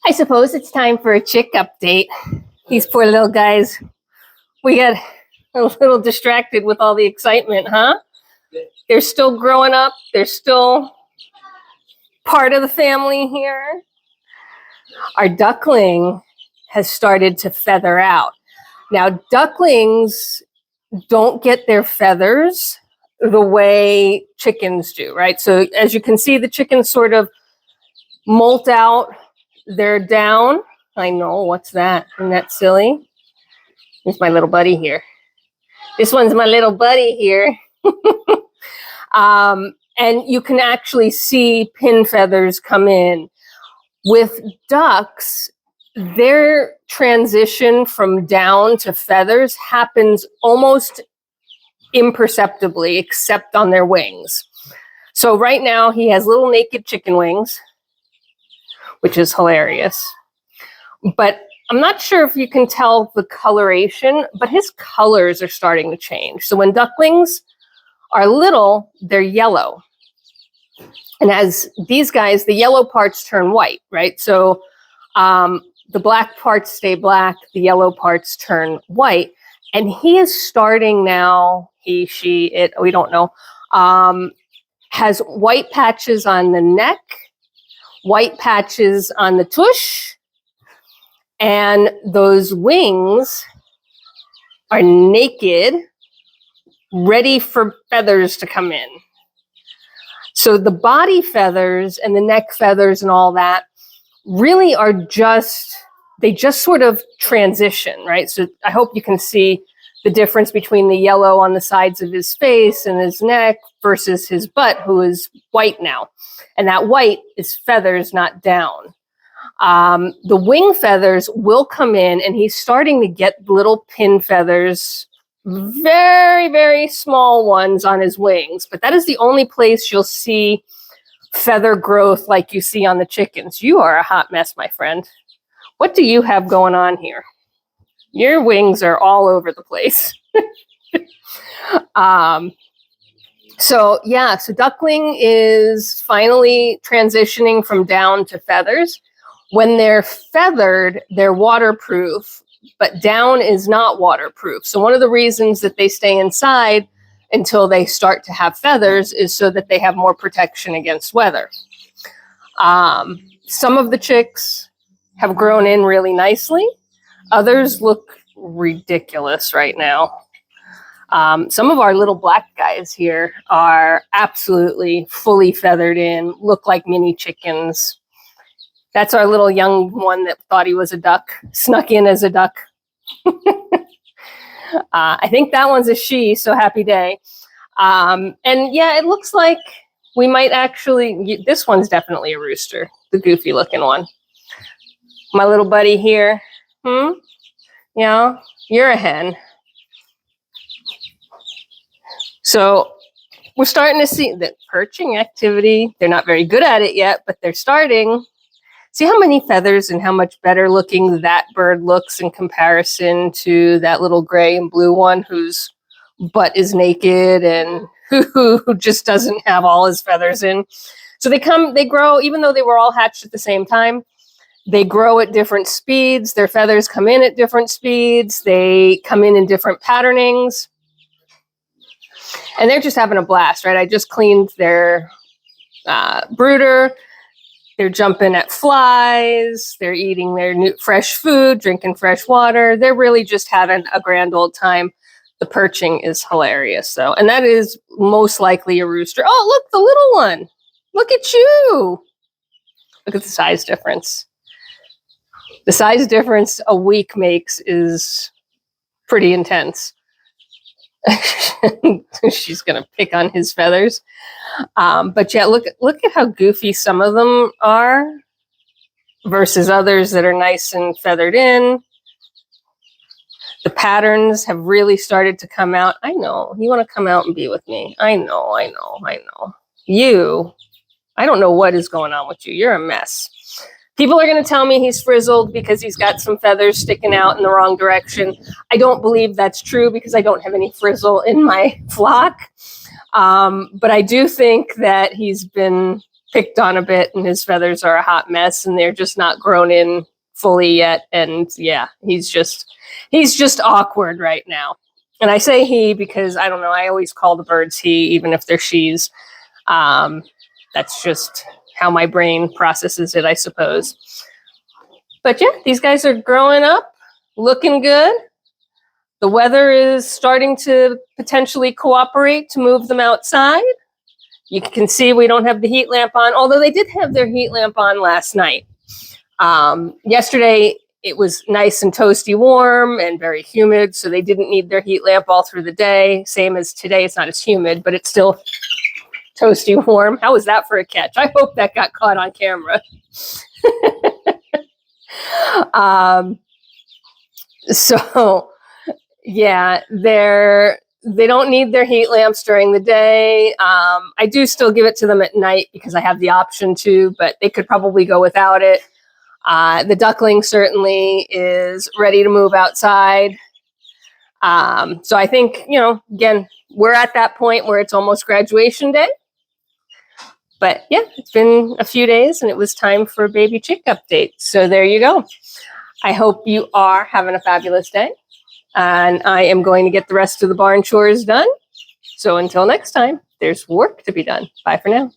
I suppose it's time for a chick update. These poor little guys, we got a little distracted with all the excitement, huh? They're still growing up. They're still part of the family here. Our duckling has started to feather out. Now, ducklings don't get their feathers the way chickens do, right? So as you can see, the chickens sort of molt out their down. I know, what's that? Isn't that silly? Here's my little buddy here. This one's my little buddy here. And you can actually see pin feathers come in. With ducks, their transition from down to feathers happens almost imperceptibly, except on their wings. So right now he has little naked chicken wings, which is hilarious. But I'm not sure if you can tell the coloration, but his colors are starting to change. So when ducklings are little, they're yellow. And as these guys, the yellow parts turn white, right? So the black parts stay black, the yellow parts turn white. And he is starting now, he, she, it, we don't know, has white patches on the neck, white patches on the tush, and those wings are naked, ready for feathers to come in. So the body feathers and the neck feathers and all that really are they just sort of transition, right? So I hope you can see the difference between the yellow on the sides of his face and his neck versus his butt, who is white now. And that white is feathers, not down. The wing feathers will come in, and he's starting to get little pin feathers, very, very small ones on his wings. But that is the only place you'll see feather growth like you see on the chickens. You are a hot mess, my friend. What do you have going on here? Your wings are all over the place. So duckling is finally transitioning from down to feathers. When they're feathered, they're waterproof, but down is not waterproof. So one of the reasons that they stay inside until they start to have feathers is so that they have more protection against weather. Some of the chicks have grown in really nicely. Others look ridiculous right now. Some of our little black guys here are absolutely fully feathered in, look like mini chickens. That's our little young one that thought he was a duck, snuck in as a duck. I think that one's a she, so happy day. And yeah, it looks like we might actually, this one's definitely a rooster, the goofy looking one. My little buddy here, yeah, you're a hen. So we're starting to see that perching activity. They're not very good at it yet, but they're starting. See how many feathers and how much better looking that bird looks in comparison to that little gray and blue one whose butt is naked and who just doesn't have all his feathers in. So they grow, even though they were all hatched at the same time, they grow at different speeds. Their feathers come in at different speeds. They come in different patternings. And they're just having a blast, right? I just cleaned their brooder. They're jumping at flies. They're eating their new fresh food, drinking fresh water. They're really just having a grand old time. The perching is hilarious, though. And that is most likely a rooster. Oh, look, the little one. Look at you. Look at the size difference. The size difference a week makes is pretty intense. She's going to pick on his feathers. But yeah, look at how goofy some of them are versus others that are nice and feathered in. The patterns have really started to come out. I know, you want to come out and be with me. I know. You, I don't know what is going on with you. You're a mess. People are going to tell me he's frizzled because he's got some feathers sticking out in the wrong direction. I don't believe that's true because I don't have any frizzle in my flock. But I do think that he's been picked on a bit, and his feathers are a hot mess, and they're just not grown in fully yet. And yeah, he's just awkward right now. And I say he because I don't know. I always call the birds he, even if they're she's. That's just how my brain processes it, I suppose. But yeah, these guys are growing up, looking good. The weather is starting to potentially cooperate to move them outside. You can see we don't have the heat lamp on, although they did have their heat lamp on last night. Yesterday, it was nice and toasty warm and very humid, so they didn't need their heat lamp all through the day. Same as today, it's not as humid, but it's still toasty warm. How was that for a catch? I hope that got caught on camera. So yeah, they don't need their heat lamps during the day. I do still give it to them at night because I have the option to, but they could probably go without it. The duckling certainly is ready to move outside. So I think, again, we're at that point where it's almost graduation day. But yeah, it's been a few days and it was time for a baby chick update. So there you go. I hope you are having a fabulous day. And I am going to get the rest of the barn chores done. So until next time, there's work to be done. Bye for now.